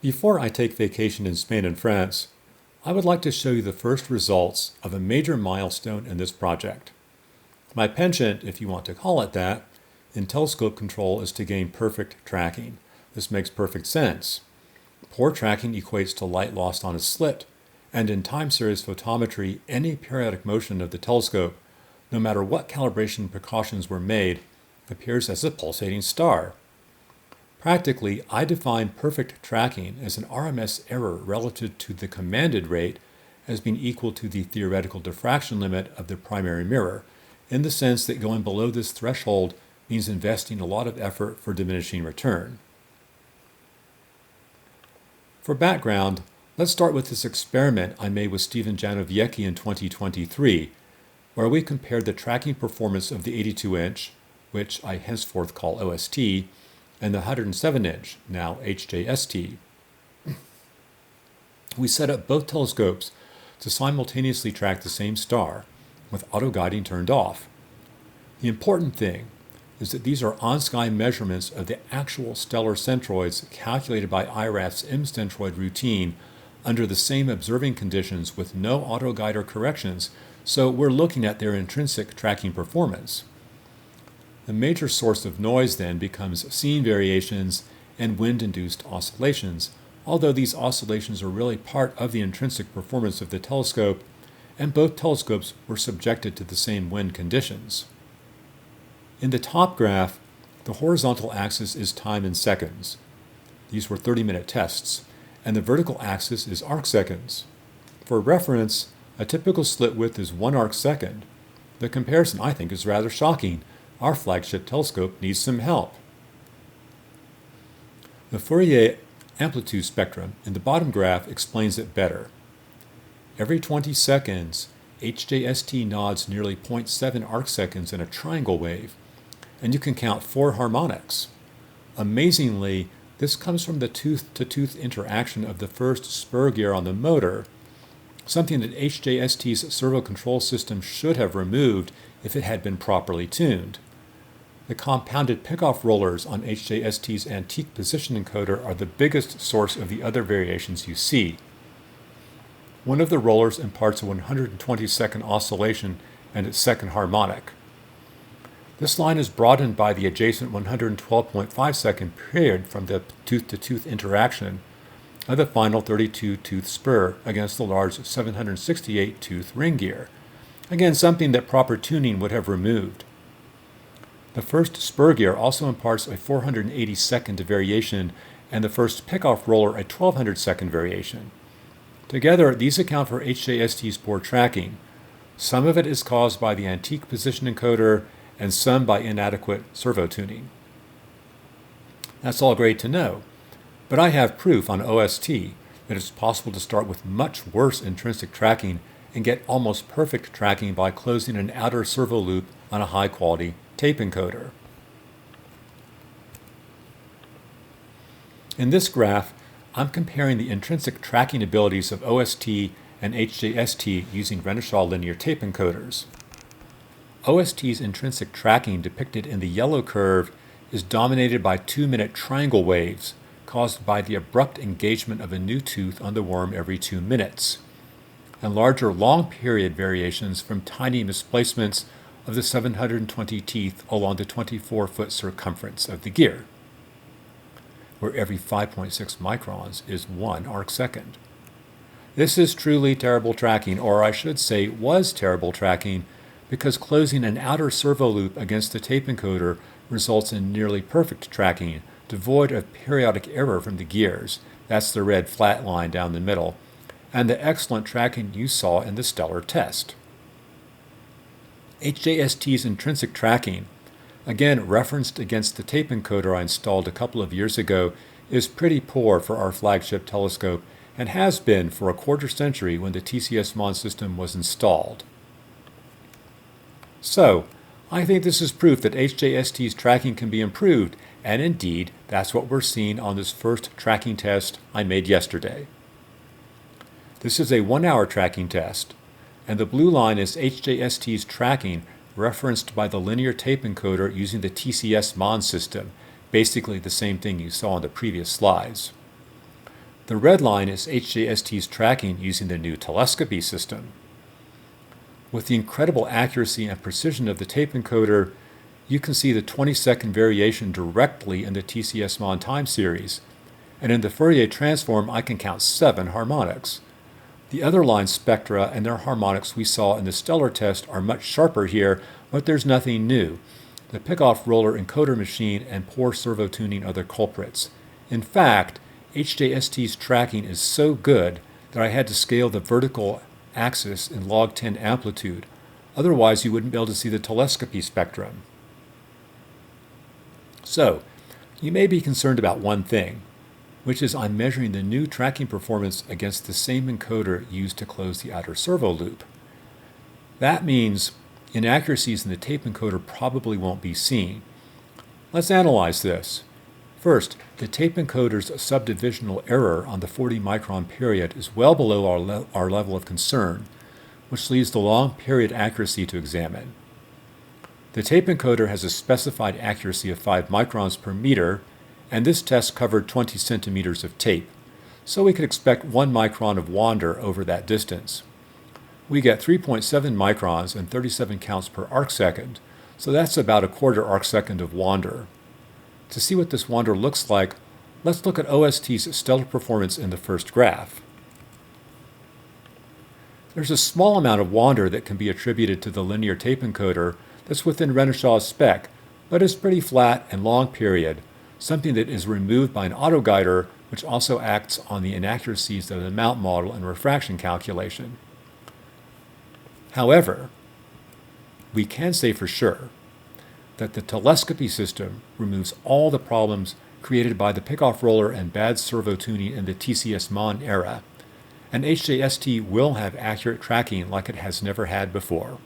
Before I take vacation in Spain and France, I would like to show you the first results of a major milestone in this project. My penchant, if you want to call it that, in telescope control is to gain perfect tracking. This makes perfect sense. Poor tracking equates to light lost on a slit, and in time series photometry, any periodic motion of the telescope, no matter what calibration precautions were made, appears as a pulsating star. Practically, I define perfect tracking as an RMS error relative to the commanded rate as being equal to the theoretical diffraction limit of the primary mirror, in the sense that going below this threshold means investing a lot of effort for diminishing return. For background, let's start with this experiment I made with Stephen Janowiecki in 2023, where we compared the tracking performance of the 82-inch, which I henceforth call OST, and the 107-inch, now HJST. We set up both telescopes to simultaneously track the same star, with auto-guiding turned off. The important thing is that these are on-sky measurements of the actual stellar centroids calculated by IRAF's M-centroid routine under the same observing conditions with no auto-guide or corrections, so we're looking at their intrinsic tracking performance. The major source of noise then becomes scene variations and wind-induced oscillations, although these oscillations are really part of the intrinsic performance of the telescope, and both telescopes were subjected to the same wind conditions. In the top graph, the horizontal axis is time in seconds. These were 30-minute tests, and the vertical axis is arc seconds. For reference, a typical slit width is 1 arc second. The comparison, I think, is rather shocking. Our flagship telescope needs some help. The Fourier amplitude spectrum in the bottom graph explains it better. Every 20 seconds, HJST nods nearly 0.7 arc seconds in a triangle wave, and you can count 4 harmonics. Amazingly, this comes from the tooth-to-tooth interaction of the first spur gear on the motor, something that HJST's servo control system should have removed if it had been properly tuned. The compounded pickoff rollers on HJST's antique position encoder are the biggest source of the other variations you see. One of the rollers imparts a 120-second oscillation and its second harmonic. This line is broadened by the adjacent 112.5-second period from the tooth-to-tooth interaction of the final 32-tooth spur against the large 768-tooth ring gear, again something that proper tuning would have removed. The first spur gear also imparts a 480-second variation and the first pickoff roller a 1200-second variation. Together, these account for HJST's poor tracking. Some of it is caused by the antique position encoder and some by inadequate servo tuning. That's all great to know, but I have proof on OST that it's possible to start with much worse intrinsic tracking and get almost perfect tracking by closing an outer servo loop on a high-quality tape encoder. In this graph, I'm comparing the intrinsic tracking abilities of OST and HJST using Renishaw linear tape encoders. OST's intrinsic tracking depicted in the yellow curve is dominated by 2-minute triangle waves caused by the abrupt engagement of a new tooth on the worm every 2 minutes, and larger long-period variations from tiny misplacements of the 720 teeth along the 24-foot circumference of the gear, where every 5.6 microns is 1 arc second. This is truly terrible tracking, or I should say was terrible tracking, because closing an outer servo loop against the tape encoder results in nearly perfect tracking, devoid of periodic error from the gears. That's the red flat line down the middle, and the excellent tracking you saw in the stellar test. HJST's intrinsic tracking, again referenced against the tape encoder I installed a couple of years ago, is pretty poor for our flagship telescope and has been for a quarter century when the TCS MON system was installed. So, I think this is proof that HJST's tracking can be improved, and indeed, that's what we're seeing on this first tracking test I made yesterday. This is a 1-hour tracking test, and the blue line is HJST's tracking referenced by the linear tape encoder using the TCS MON system, basically the same thing you saw in the previous slides. The red line is HJST's tracking using the new telescopy system. With the incredible accuracy and precision of the tape encoder, you can see the 20-second variation directly in the TCS-Mon time series, and in the Fourier transform I can count 7 harmonics. The other line spectra and their harmonics we saw in the stellar test are much sharper here, but there's nothing new. The pick-off roller encoder machine and poor servo tuning are the culprits. In fact, HJST's tracking is so good that I had to scale the vertical axis in log 10 amplitude. Otherwise, you wouldn't be able to see the telescopy spectrum. So, you may be concerned about one thing, which is I'm measuring the new tracking performance against the same encoder used to close the outer servo loop. That means inaccuracies in the tape encoder probably won't be seen. Let's analyze this. First, the tape encoder's subdivisional error on the 40 micron period is well below our level of concern, which leaves the long period accuracy to examine. The tape encoder has a specified accuracy of 5 microns per meter, and this test covered 20 centimeters of tape, so we could expect 1 micron of wander over that distance. We get 3.7 microns and 37 counts per arc second, so that's about a quarter arc second of wander. To see what this wander looks like, let's look at OST's stellar performance in the first graph. There's a small amount of wander that can be attributed to the linear tape encoder that's within Reneshaw's spec, but is pretty flat and long period, something that is removed by an autoguider, which also acts on the inaccuracies of the mount model and refraction calculation. However, we can say for sure that the telescopy system removes all the problems created by the pickoff roller and bad servo tuning in the TCS-Mon era, and HJST will have accurate tracking like it has never had before.